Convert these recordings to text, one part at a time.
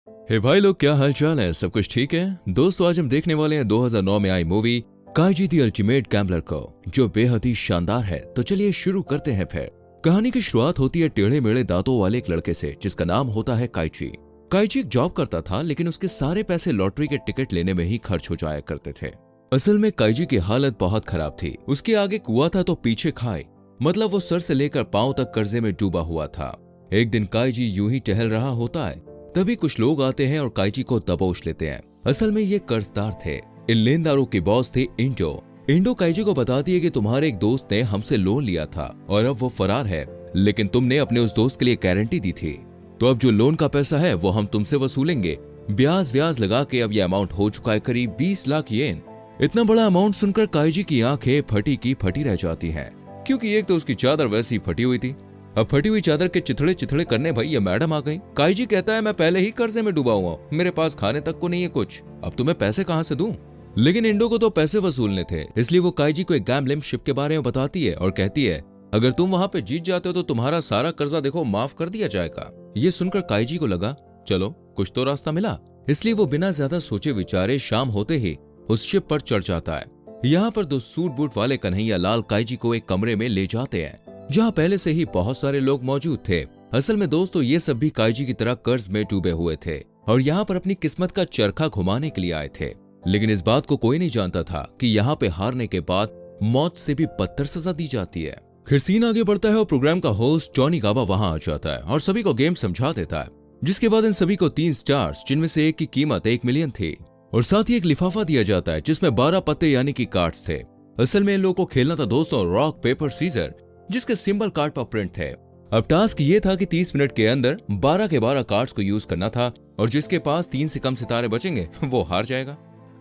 हे भाई लोग, क्या हाल चाल है? सब कुछ ठीक है दोस्तों? आज हम देखने वाले हैं 2009 में आई मूवी काइजी द अल्टीमेट गैम्बलर को, जो बेहद ही शानदार है। तो चलिए शुरू करते हैं फिर। कहानी की शुरुआत होती है टेढ़े मेढ़े दांतों वाले एक लड़के से जिसका नाम होता है काइजी। काइजी एक जॉब करता था, लेकिन उसके सारे पैसे लॉटरी के टिकट लेने में ही खर्च हो जाया करते थे। असल में काइजी की हालत बहुत खराब थी। उसके आगे कुआं था तो पीछे खाई, मतलब वो सर से लेकर पांव तक कर्जे में डूबा हुआ था। एक दिन काइजी यूं ही टहल रहा होता है, तभी कुछ लोग आते हैं और काइजी को दबोच लेते हैं। असल में ये कर्जदार थे। इन लेनदारों के बॉस थे इंडो काइजी को बताती है कि तुम्हारे एक दोस्त ने हमसे लोन लिया था और अब वो फरार है, लेकिन तुमने अपने उस दोस्त के लिए गारंटी दी थी, तो अब जो लोन का पैसा है वो हम तुमसे वसूलेंगे। ब्याज व्याज लगा के अब ये अमाउंट हो चुका है करीब 20 लाख येन। इतना बड़ा अमाउंट सुनकर काइजी की आंखें फटी की फटी रह जाती हैं, क्योंकि एक तो उसकी चादर वैसी फटी हुई थी। अब फटी हुई चादर के चिथड़े चिथड़े करने भाई ये मैडम आ गई। काइजी कहता है मैं पहले ही कर्जे में डूबा हुआ, मेरे पास खाने तक को नहीं है कुछ, अब तुम्हें पैसे कहां से दूं? लेकिन इंडो को तो पैसे वसूलने थे, इसलिए वो काइजी को एक गैम्बलिंग शिप के बारे में बताती है और कहती है अगर तुम वहां पे जीत जाते हो तो तुम्हारा सारा कर्जा देखो माफ कर दिया जाएगा। ये सुनकर काइजी को लगा चलो कुछ तो रास्ता मिला, इसलिए वो बिना ज्यादा सोचे विचारे शाम होते ही उस शिप पर चढ़ जाता है। यहाँ पर दो सूट बूट वाले कन्हैया लाल काइजी को एक कमरे में ले जाते हैं जहाँ पहले से ही बहुत सारे लोग मौजूद थे। असल में दोस्तों ये सब भी काइजी की तरह कर्ज में डूबे हुए थे और यहाँ पर अपनी किस्मत का चरखा घुमाने के लिए आए थे। लेकिन इस बात को कोई नहीं जानता था कि यहाँ पे हारने के बाद मौत से भी बदतर सजा दी जाती है। फिर सीन आगे बढ़ता है और प्रोग्राम का होस्ट जॉनी गाबा वहां आ जाता है और सभी को गेम समझा देता है, जिसके बाद इन सभी को 3 स्टार्स, जिनमें से एक की कीमत 1 मिलियन थी, और साथ ही एक लिफाफा दिया जाता है जिसमें 12 पत्ते यानी कि कार्ड्स थे। असल में इन लोगों को खेलना था दोस्तों रॉक पेपर सीजर, जिसके सिंबल कार्ड पर प्रिंट थे। अब टास्क ये था कि 30 मिनट के अंदर 12 के 12 कार्ड्स को यूज करना था और जिसके पास 3 से कम सितारे बचेंगे वो हार जाएगा।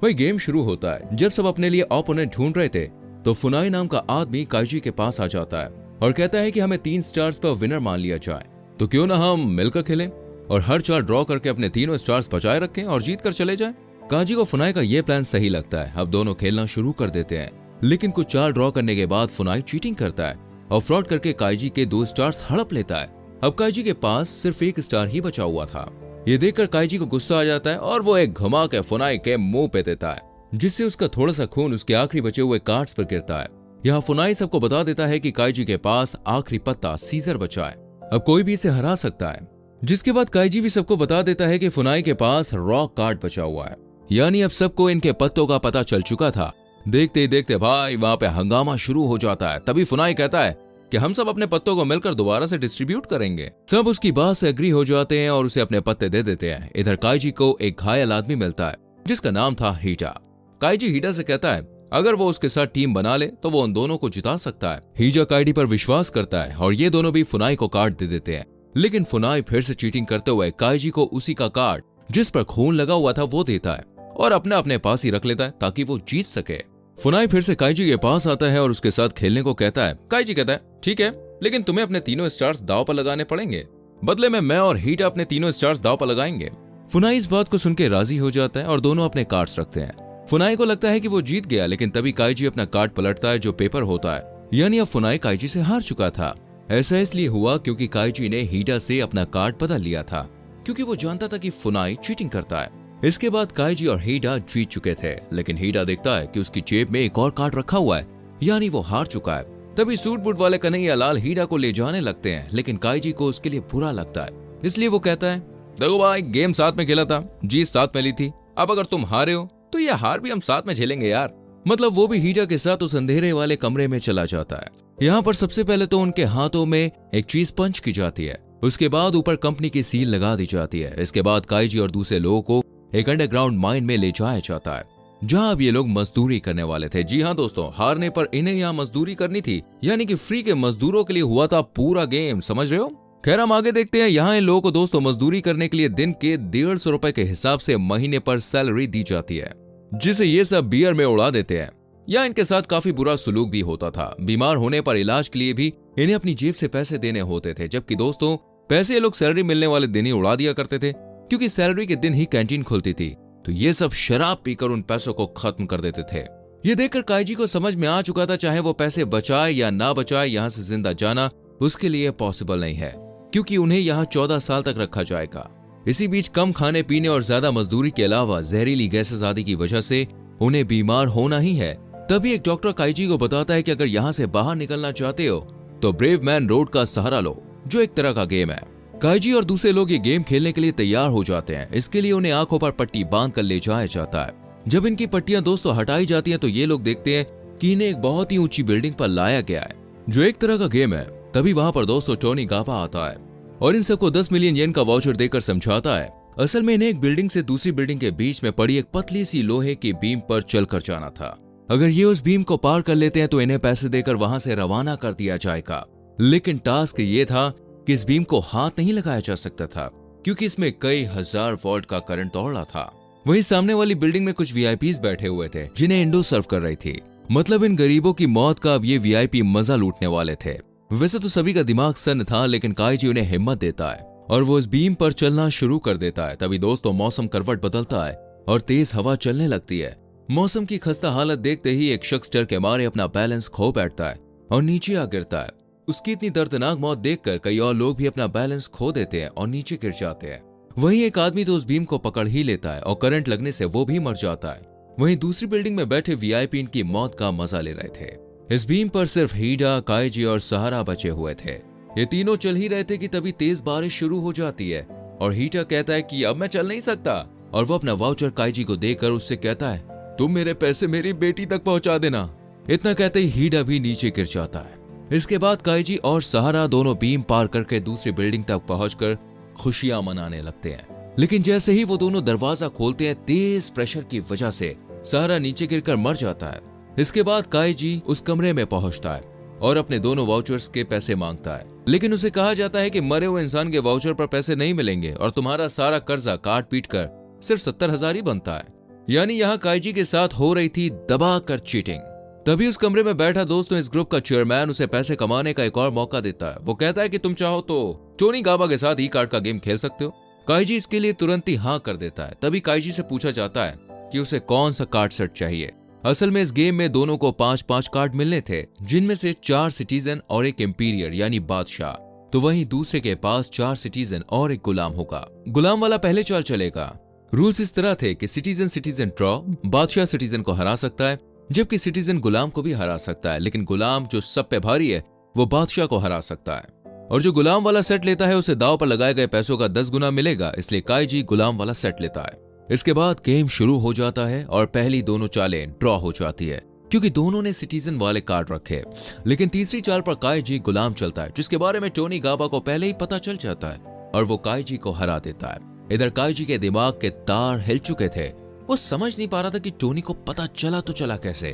भाई गेम शुरू होता है। जब सब अपने लिए ओपोनेंट ढूंढ रहे थे तो फुनाई नाम का आदमी काइजी के पास आ जाता है और कहता है कि हमें 3 स्टार्स पर विनर मान लिया जाए, तो क्यों ना हम मिलकर खेलें और हर चाल ड्रॉ करके अपने तीनों स्टार्स बचाए रखें और जीत कर चले जाए। काइजी को फुनाई का ये प्लान सही लगता है। अब दोनों खेलना शुरू कर देते हैं, लेकिन कुछ चाल ड्रॉ करने के बाद फुनाई चीटिंग करता है और फ्रॉड करके काइजी के 2 स्टार्स हड़प लेता है। अब काइजी के पास सिर्फ 1 स्टार ही बचा हुआ था। ये देखकर काइजी को गुस्सा आ जाता है और वो एक घुमा के फुनाई के मुंह पे देता है, जिससे उसका थोड़ा सा खून उसके आखिरी बचे हुए कार्ड्स पर गिरता है। यहाँ फुनाई सबको बता देता है कि काइजी के पास आखिरी पत्ता सीजर बचा है, अब कोई भी इसे हरा सकता है। जिसके बाद काइजी भी सबको बता देता है कि फुनाई के पास रॉक कार्ड बचा हुआ है, यानी अब सबको इनके पत्तों का पता चल चुका था। देखते ही देखते भाई वहां पे हंगामा शुरू हो जाता है। तभी फुनाई कहता है कि हम सब अपने पत्तों को मिलकर दोबारा से डिस्ट्रीब्यूट करेंगे। सब उसकी बात से एग्री हो जाते हैं और उसे अपने पत्ते दे देते हैं। इधर काइजी को एक घायल आदमी मिलता है जिसका नाम था हीटा। काइजी हीटा से कहता है अगर वो उसके साथ टीम बना ले तो वो उन दोनों को जिता सकता है। हीटा काइजी पर विश्वास करता है और ये दोनों भी फुनाई को कार्ड दे देते हैं, लेकिन फुनाई फिर से चीटिंग करते हुए काइजी को उसी का कार्ड जिस पर खून लगा हुआ था वो देता है और अपने पास ही रख लेता है ताकि वो जीत सके। फुनाई फिर से काइजी के पास आता है और उसके साथ खेलने को कहता है। काइजी कहता है ठीक है, लेकिन तुम्हें अपने तीनों स्टार्स दांव पर लगाने पड़ेंगे, बदले में मैं और हीटा अपने तीनों स्टार्स दांव पर लगाएंगे। फुनाई इस बात को सुन के राजी हो जाता है और दोनों अपने कार्ड्स रखते हैं। फुनाई को लगता है कि वो जीत गया, लेकिन तभी काइजी अपना कार्ड पलटता है जो पेपर होता है, यानी अब फुनाई काइजी से हार चुका था। ऐसा इसलिए हुआ क्योंकि काइजी ने हीटा से अपना कार्ड बदल लिया था, क्योंकि वो जानता था कि फुनाई चीटिंग करता है। इसके बाद काइजी और हीटा जीत चुके थे, लेकिन हीटा देखता है कि उसकी जेब में एक और कार्ड रखा हुआ है, यानी वो हार चुका है। तभी सूट बूट वाले कन्हैया लाल हीटा को ले जाने लगते हैं, लेकिन काइजी को उसके लिए बुरा लगता है, इसलिए वो कहता है देखो भाई गेम साथ में खेला था, जीत साथ में ली थी, अब अगर तुम हारे हो तो ये हार भी हम साथ में झेलेंगे यार। मतलब वो भी हीटा के साथ उस अंधेरे वाले कमरे में चला जाता है। यहाँ पर सबसे पहले तो उनके हाथों में एक चीज पंच की जाती है, उसके बाद ऊपर कंपनी की सील लगा दी जाती है। इसके बाद काइजी और दूसरे लोगों को एक अंडरग्राउंड माइन में ले जाया जाता है, जहां अब ये लोग मजदूरी करने वाले थे। जी हाँ दोस्तों, हारने पर इन्हें यहाँ मजदूरी करनी थी, यानी कि फ्री के मजदूरों के लिए हुआ था पूरा गेम, समझ रहे हो? खैर हम आगे देखते हैं। यहाँ इन लोगों को दोस्तों मजदूरी करने के लिए दिन के 150 रुपए के हिसाब से महीने पर सैलरी दी जाती है, जिसे ये सब बियर में उड़ा देते हैं। या इनके साथ काफी बुरा सुलूक भी होता था। बीमार होने पर इलाज के लिए भी इन्हें अपनी जेब से पैसे देने होते थे, जबकि दोस्तों पैसे ये लोग सैलरी मिलने वाले दिन ही उड़ा दिया करते थे, क्योंकि सैलरी के दिन ही कैंटीन खुलती थी, तो ये सब शराब पीकर उन पैसों को खत्म कर देते थे। ये देखकर काइजी को समझ में आ चुका था चाहे वो पैसे बचाए या ना बचाए, यहाँ से जिंदा जाना उसके लिए पॉसिबल नहीं है, क्योंकि उन्हें यहाँ 14 साल तक रखा जाएगा। इसी बीच कम खाने पीने और ज्यादा मजदूरी के अलावा जहरीली गैसेस आदि की वजह से उन्हें बीमार होना ही है। तभी एक डॉक्टर काइजी को बताता है कि अगर यहाँ से बाहर निकलना चाहते हो तो ब्रेव मैन रोड का सहारा लो, जो एक तरह का गेम है। काइजी और दूसरे लोग ये गेम खेलने के लिए तैयार हो जाते हैं। इसके लिए उन्हें आंखों पर पट्टी बांध कर ले जाया जाता है। जब इनकी पट्टियां दोस्तों हटाई जाती हैं तो ये लोग देखते हैं कि इन्हें एक बहुत ही ऊंची बिल्डिंग पर लाया गया है, जो एक तरह का गेम है। तभी वहां पर दोस्तों टोनी गाबा आता है और इन सबको 10 मिलियन येन का वाउचर देकर समझाता है असल में इन्हें एक बिल्डिंग से दूसरी बिल्डिंग के बीच में पड़ी एक पतली सी लोहे की बीम पर चलकर जाना था। अगर ये उस बीम को पार कर लेते हैं तो इन्हें पैसे देकर वहां से रवाना कर दिया जाएगा। लेकिन टास्क ये था कि इस बीम को हाथ नहीं लगाया जा सकता था, क्योंकि इसमें कई हजार वोल्ट का करंट दौड़ रहा था। वहीं सामने वाली बिल्डिंग में कुछ वीआईपीज बैठे हुए थे जिन्हें इंडो सर्व कर रही थी। मतलब इन गरीबों की मौत का अब ये वीआईपी मजा लूटने वाले थे। वैसे तो सभी का दिमाग सन्न था, लेकिन काइजी उन्हें हिम्मत देता है और वो इस बीम पर चलना शुरू कर देता है। तभी दोस्तों मौसम करवट बदलता है और तेज हवा चलने लगती है। मौसम की खस्ता हालत देखते ही एक शख्स डर के मारे अपना बैलेंस खो बैठता है और नीचे आ गिरता है। उसकी इतनी दर्दनाक मौत देखकर कई और लोग भी अपना बैलेंस खो देते हैं और नीचे गिर जाते हैं। वहीं एक आदमी तो उस बीम को पकड़ ही लेता है और करंट लगने से वो भी मर जाता है। वहीं दूसरी बिल्डिंग में बैठे वीआईपी इनकी मौत का मजा ले रहे थे। इस बीम पर सिर्फ हीडा, काइजी और सहारा बचे हुए थे। ये तीनों चल ही रहे थे कि तभी तेज बारिश शुरू हो जाती है और हीडा कहता है कि अब मैं चल नहीं सकता, और वो अपना वाउचर काइजी को देकर उससे कहता है तुम मेरे पैसे मेरी बेटी तक पहुंचा देना। इतना कहते ही हीडा भी नीचे गिर जाता है। इसके बाद काइजी और सहारा दोनों बीम पार करके दूसरी बिल्डिंग तक पहुंचकर खुशियां मनाने लगते हैं। लेकिन जैसे ही वो दोनों दरवाजा खोलते हैं, तेज प्रेशर की वजह से सहारा नीचे गिरकर मर जाता है। इसके बाद काइजी उस कमरे में पहुंचता है और अपने दोनों वाउचर्स के पैसे मांगता है, लेकिन उसे कहा जाता है कि मरे हुए इंसान के वाउचर पर पैसे नहीं मिलेंगे और तुम्हारा सारा कर्जा काट पीट कर सिर्फ 70,000 ही बनता है। यानी यहाँ काइजी के साथ हो रही थी दबा कर चीटिंग। तभी उस कमरे में बैठा दोस्तों इस ग्रुप का चेयरमैन उसे पैसे कमाने का एक और मौका देता है। वो कहता है कि तुम चाहो तो टोनी गाबा के साथ ई कार्ड का गेम खेल सकते हो। काइजी इसके लिए तुरंत ही हाँ कर देता है। तभी काइजी से पूछा जाता है कि उसे कौन सा कार्ड सेट चाहिए। असल में इस गेम में दोनों को 5-5 कार्ड मिलने थे, जिनमें से 4 सिटीजन और एक एम्पीरियर यानी बादशाह। तो वहीं दूसरे के पास 4 सिटीजन और एक गुलाम होगा। गुलाम वाला पहले चाल चलेगा। रूल्स इस तरह थे कि सिटीजन ड्रॉ, बादशाह सिटीजन को हरा सकता है, जबकि सिटीजन गुलाम को भी हरा सकता है, लेकिन गुलाम जो सब पे भारी है वो बादशाह को हरा सकता है। और जो गुलाम वाला सेट लेता है उसे दाव पर लगाए गए पैसों का 10 गुना मिलेगा, इसलिए काइजी गुलाम वाला सेट लेता है। इसके बाद गेम शुरू हो जाता है और पहली दोनों चालें ड्रॉ हो जाती है, क्योंकि दोनों ने सिटीजन वाले कार्ड रखे। लेकिन तीसरी चाल पर काइजी गुलाम चलता है, जिसके बारे में टोनी गाबा को पहले ही पता चल जाता है और वो काइजी को हरा देता है। इधर काइजी के दिमाग के तार हिल चुके थे। वो समझ नहीं पा रहा था कि टोनी को पता चला तो चला कैसे।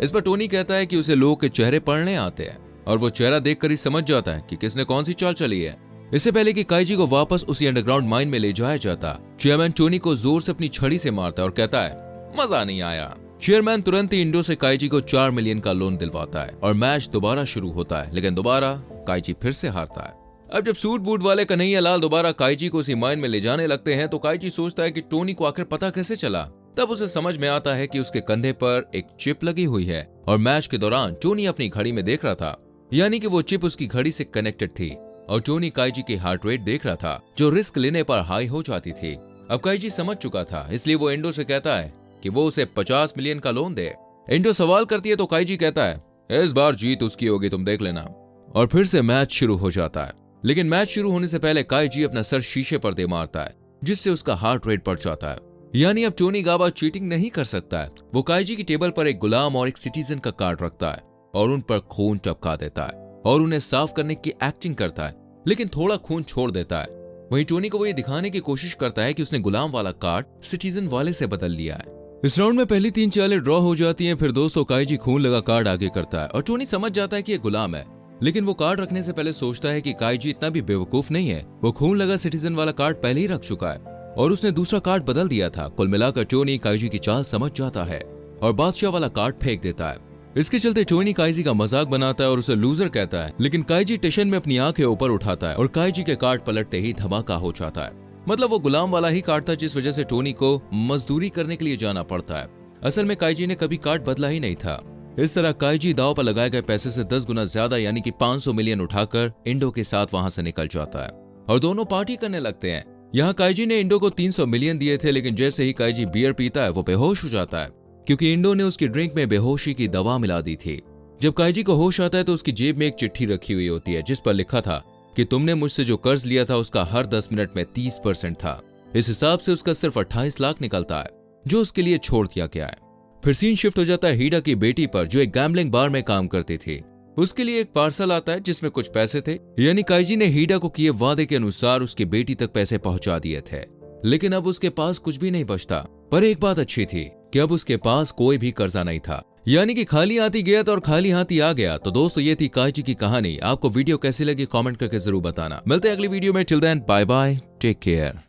इस पर टोनी कहता है कि उसे लोगों के चेहरे पढ़ने आते हैं और वो चेहरा देखकर ही समझ जाता है कि किसने कौन सी चाल चली है। इससे पहले कि काइजी को वापस उसी अंडरग्राउंड माइन में ले जाया जाता, चेयरमैन टोनी को जोर से अपनी छड़ी से मारता है और कहता है मजा नहीं आया। चेयरमैन तुरंत ही इंडो से काइजी को 4 मिलियन का लोन दिलवाता है और मैच दोबारा शुरू होता है, लेकिन दोबारा काइजी फिर से हारता है। अब जब सूट बूट वाले कन्हैया लाल दोबारा काइजी को उसी माइन में ले जाने लगते हैं तो काइजी सोचता है कि टोनी को आखिर पता कैसे चला। तब उसे समझ में आता है कि उसके कंधे पर एक चिप लगी हुई है और मैच के दौरान टोनी अपनी घड़ी में देख रहा था, यानी कि वो चिप उसकी घड़ी से कनेक्टेड थी और टोनी काइजी की हार्ट रेट देख रहा था, जो रिस्क लेने पर हाई हो जाती थी। अब काइजी समझ चुका था, इसलिए वो इंडो से कहता है कि वो उसे 50 मिलियन का लोन दे। इंडो सवाल करती है तो काइजी कहता है इस बार जीत उसकी होगी, तुम देख लेना। और फिर से मैच शुरू हो जाता है, लेकिन मैच शुरू होने से पहले काइजी अपना सर शीशे पर दे मारता है, जिससे उसका हार्ट रेट बढ़ जाता है। यानी अब टोनी गाबा चीटिंग नहीं कर सकता है। वो काइजी की टेबल पर एक गुलाम और एक सिटीजन का कार्ड रखता है और उन पर खून टपका देता है और उन्हें साफ करने की एक्टिंग करता है, लेकिन थोड़ा खून छोड़ देता है। वहीं टोनी को वो ये दिखाने की कोशिश करता है कि उसने गुलाम वाला कार्ड सिटीजन वाले से बदल लिया है। इस राउंड में पहली 3 चालें ड्रॉ हो जाती हैं। फिर दोस्तों काइजी खून लगा कार्ड आगे करता है और टोनी समझ जाता है कि ये गुलाम है, लेकिन वो कार्ड रखने से पहले सोचता है कि काइजी इतना भी बेवकूफ नहीं है। वो खून लगा सिटीजन वाला कार्ड पहले ही रख चुका है और उसने दूसरा कार्ड बदल दिया था। कुल मिलाकर टोनी काइजी की चाल समझ जाता है और बादशाह वाला कार्ड फेंक देता है। इसके चलते टोनी काइजी का मजाक बनाता है और उसे लूजर कहता है, लेकिन काइजी टेंशन में अपनी आंखें ऊपर उठाता है और काइजी के कार्ड पलटते ही धमाका हो जाता है। मतलब वो गुलाम वाला ही कार्ड था, जिस वजह से टोनी को मजदूरी करने के लिए जाना पड़ता है। असल में काइजी ने कभी कार्ड बदला ही नहीं था। इस तरह काइजी दाव पर लगाए गए पैसे से 10 गुना ज्यादा यानी कि 500 मिलियन उठाकर इंडो के साथ वहां से निकल जाता है और दोनों पार्टी करने लगते हैं। यहाँ काइजी ने इंडो को 300 मिलियन दिए थे, लेकिन जैसे ही काइजी बियर पीता है वो बेहोश हो जाता है, क्योंकि इंडो ने उसकी ड्रिंक में बेहोशी की दवा मिला दी थी। जब काइजी को होश आता है तो उसकी जेब में एक चिट्ठी रखी हुई होती है जिस पर लिखा था कि तुमने मुझसे जो कर्ज लिया था उसका हर 10 मिनट में 30% था। इस हिसाब से उसका सिर्फ 28 लाख निकलता है, जो उसके लिए छोड़ दिया गया है। फिर सीन शिफ्ट हो जाता है हीडा की बेटी पर, जो एक गैम्बलिंग बार में काम करती थी। उसके लिए एक पार्सल आता है जिसमें कुछ पैसे थे, यानी काइजी ने हीडा को किए वादे के अनुसार उसकी बेटी तक पैसे पहुंचा दिए थे। लेकिन अब उसके पास कुछ भी नहीं बचता। पर एक बात अच्छी थी कि अब उसके पास कोई भी कर्जा नहीं था, यानी कि खाली हाथी गया था और खाली हाथी आ गया। तो दोस्तों ये थी काइजी की कहानी। आपको वीडियो कैसी लगी कमेंट करके जरूर बताना। मिलते हैं अगली वीडियो में। Till then bye bye, take care.